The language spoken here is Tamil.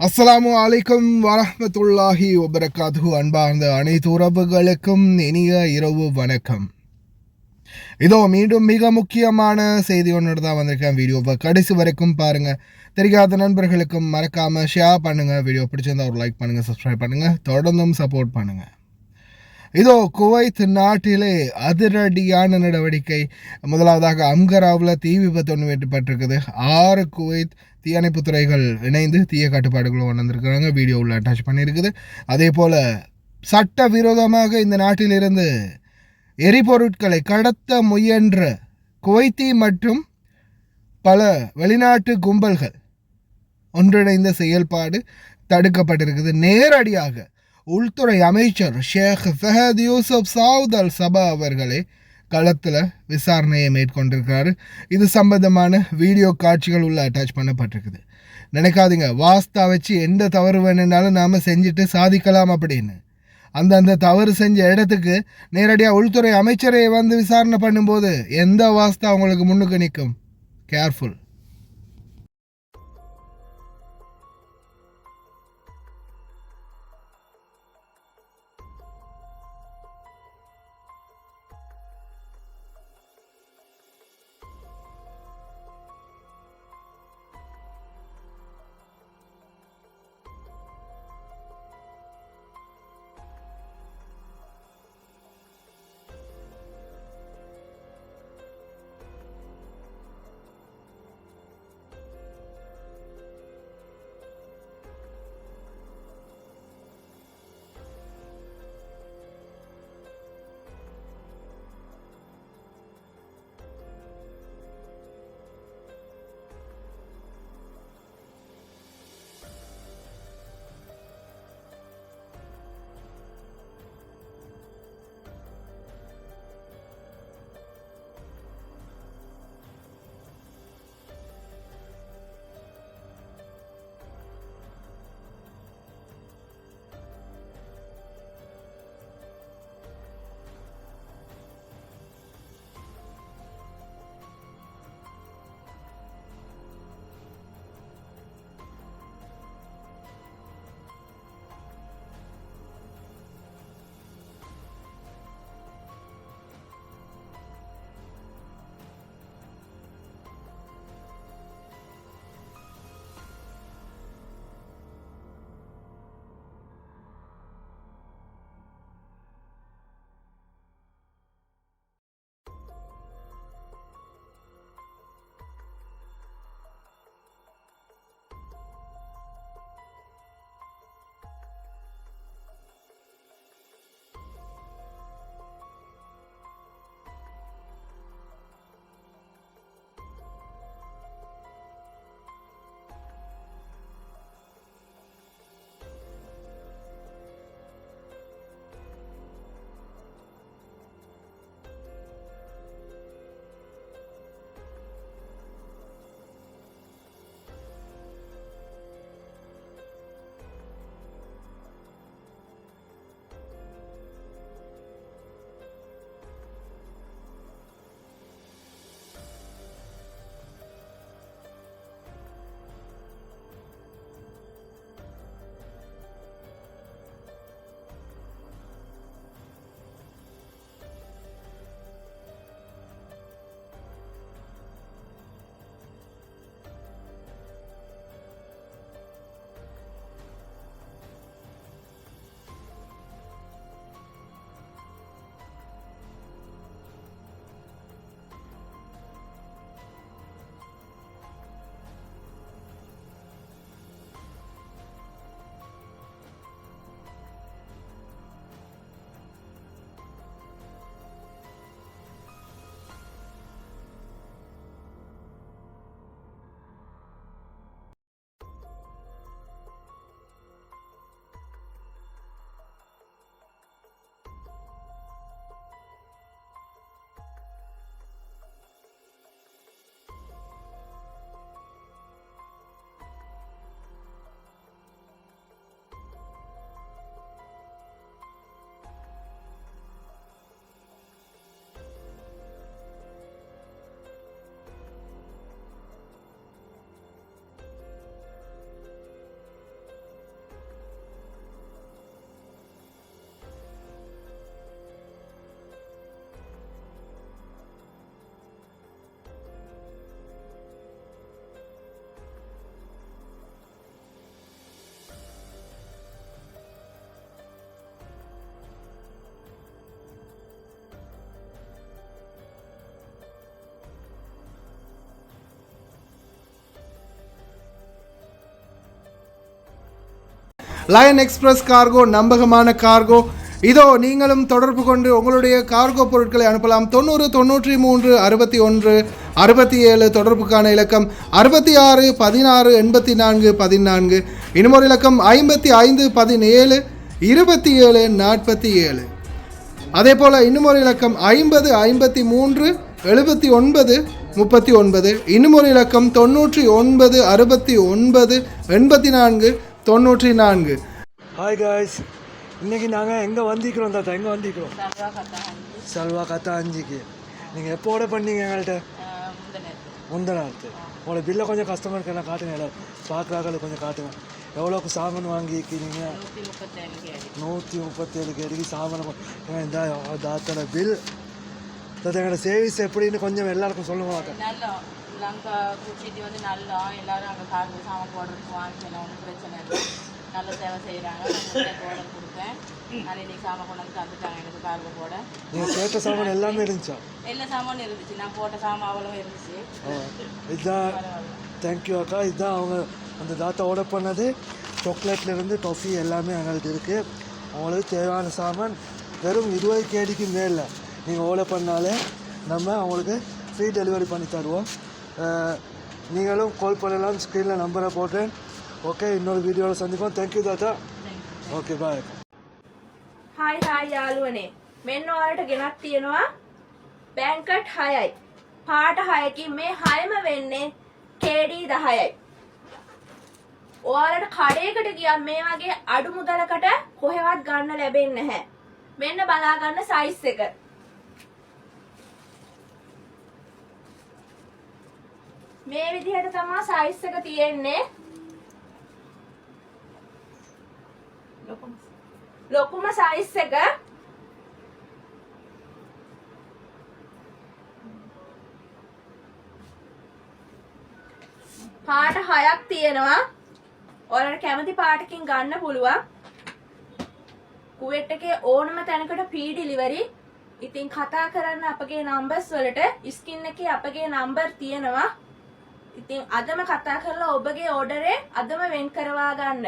அஸ்ஸலாமு அலைக்கும் வரஹ்மத்துல்லாஹி வபரகாத்துஹு. அன்பார்ந்த அனைத்து உறவுகளுக்கும் இனிய இரவு வணக்கம். இதோ மீண்டும் மிக முக்கியமான செய்தி ஒன்று தான் வந்திருக்கேன். வீடியோவை கடைசி வரைக்கும் பாருங்க. தெரியாத நண்பர்களுக்கும் மறக்காம ஷேர் பண்ணுங்க. வீடியோ பிடிச்சிருந்தா ஒரு லைக் பண்ணுங்க, சப்ஸ்கிரைப் பண்ணுங்க, தொடர்ந்தும் சப்போர்ட் பண்ணுங்க. இதோ குவைத் நாட்டிலே அதிரடியான நடவடிக்கை. முதலாவதாக அம்கராவில் தீ விபத்து ஒன்று ஏற்பட்டிருக்குது. 6 குவைத் தீயணைப்பு துறைகள் இணைந்து தீய கட்டுப்பாடுகளும் கொண்டு வந்திருக்கிறாங்க. வீடியோவில் அட்டாச் பண்ணியிருக்குது. அதே போல் சட்டவிரோதமாக இந்த நாட்டிலிருந்து எரிபொருட்களை கடத்த முயன்ற குவைத்தி மற்றும் பல வெளிநாட்டு கும்பல்கள் ஒன்றிணைந்த செயல்பாடு தடுக்கப்பட்டிருக்குது. நேரடியாக உள்துறை அமைச்சர் ஷேக் ஃபஹத் யூசுப் சவுத் அல் சபா அவர்களே களத்தில் விசாரணையை மேற்கொண்டிருக்கிறாரு. இது சம்பந்தமான வீடியோ காட்சிகள் உள்ள அட்டாச் பண்ணப்பட்டிருக்குது. நினைக்காதீங்க வாஸ்தா வச்சு எந்த தவறு வேணும்னாலும் நாம் செஞ்சுட்டு சாதிக்கலாம் அப்படின்னு. அந்த தவறு செஞ்ச இடத்துக்கு நேரடியாக உள்துறை அமைச்சரை வந்து விசாரணை பண்ணும்போது எந்த வாஸ்தா உங்களுக்கு முன்னுக்கு நிற்கும்? கேர்ஃபுல். லயன் எக்ஸ்பிரஸ் கார்கோ, நம்பகமான கார்கோ. இதோ நீங்களும் தொடர்பு கொண்டு உங்களுடைய கார்கோ பொருட்களை அனுப்பலாம். 90 93 61 67 தொடர்புக்கான இலக்கம் 66 16 84 14. இன்னும் ஒரு இலக்கம் 55 17 27 47. அதே போல் இன்னும் ஒரு இலக்கம் 50 53 79 39. இன்னும் ஒரு இலக்கம் 99 69 84 94. ஹாய் காய்ஸ், இன்றைக்கி நாங்கள் எங்கே வந்திக்கிறோம் தாத்தா? எங்கே வந்திக்கிறோம்? சல்வா கத்தா 5க்கு. நீங்கள் எப்போ ஆர்டர் பண்ணீங்க எங்கள்கிட்ட? முந்தநாத்து. உங்களோட பில்லை கொஞ்சம் கஸ்டமருக்கு எல்லாம் காட்டுங்க, எல்லாம் பார்க்குறாக்களுக்கு கொஞ்சம் காட்டுங்க. எவ்வளோக்கு சாமான் வாங்கிக்கிறீங்க? 137 கேடிக்கு சாமான். இந்த தாத்தோட பில் தாத்தா, எங்களோட சேவிஸ் எப்படின்னு கொஞ்சம் எல்லாருக்கும் சொல்லுங்க தாத்தா. எல்லாரும் அங்கே கார்கோ சாமான் போடுறதுக்கு வாங்கிக்கலாம், ஒன்றும் பிரச்சனை இல்லை. நல்ல சேவை செய்கிறாங்க. ஆர்டர் கொடுத்தேன், நான் இன்னைக்கு சாமான் கொண்டு வந்து தந்துட்டாங்க எனக்கு கார்கோ போட. நீங்கள் கேட்ட சாமான் எல்லாமே இருந்துச்சா? எல்லா சாமானும் இருந்துச்சு, நான் போட்ட சாமான் அவ்வளோ இருந்துச்சு. இதுதான், தேங்க்யூ அக்கா. இதுதான் அவங்க அந்த தாத்தா ஆர்டர் பண்ணது. சாக்லேட்லேருந்து டொஃபி எல்லாமே எங்கள்கிட்ட இருக்குது. அவங்களுக்கு தேவையான சாமான் வெறும் 20 கேடிக்கு மேலே நீங்கள் ஆர்டர் பண்ணாலே நம்ம அவங்களுக்கு ஃப்ரீ டெலிவரி பண்ணி தருவோம். நீங்களும் கால் பண்ணலாம், ஸ்க்ரீனில் நம்பரை போட்டேன். ஓகே, இன்னொரு வீடியோவில் சந்திப்போம். தேங்க்யூ தாத்தா. ஓகே, பாய். හායි හායි යාළුවනේ, මෙන්න ඔයාලට ගෙනත් තියෙනවා බැංකට් 6යි පාට 6කින් මේ 6ම වෙන්නේ KD 10යි. ඔයාලට කඩේකට ගියත් මේ වගේ අඩු මුදලකට කොහෙවත් ගන්න ලැබෙන්නේ නැහැ. මෙන්න බලා ගන්න සයිස් එක. මේ විදිහට තමයි සයිස් එක තියෙන්නේ. ලොකුම සයිස් එක. පාට 6ක් තියෙනවා. ඔයාලට කැමති පාටකින් ගන්න පුළුවන්. කුවෙට් එකේ ඕනම තැනකට free delivery. ඉතින් කතා කරන්න අපගේ නම්බර්ස් වලට ස්ක්‍රීන් එකේ අපගේ නම්බර් තියෙනවා. ඉතින් අදම කතා කරලා ඔබගේ ඕඩරේ අදම වෙන් කරවා ගන්න.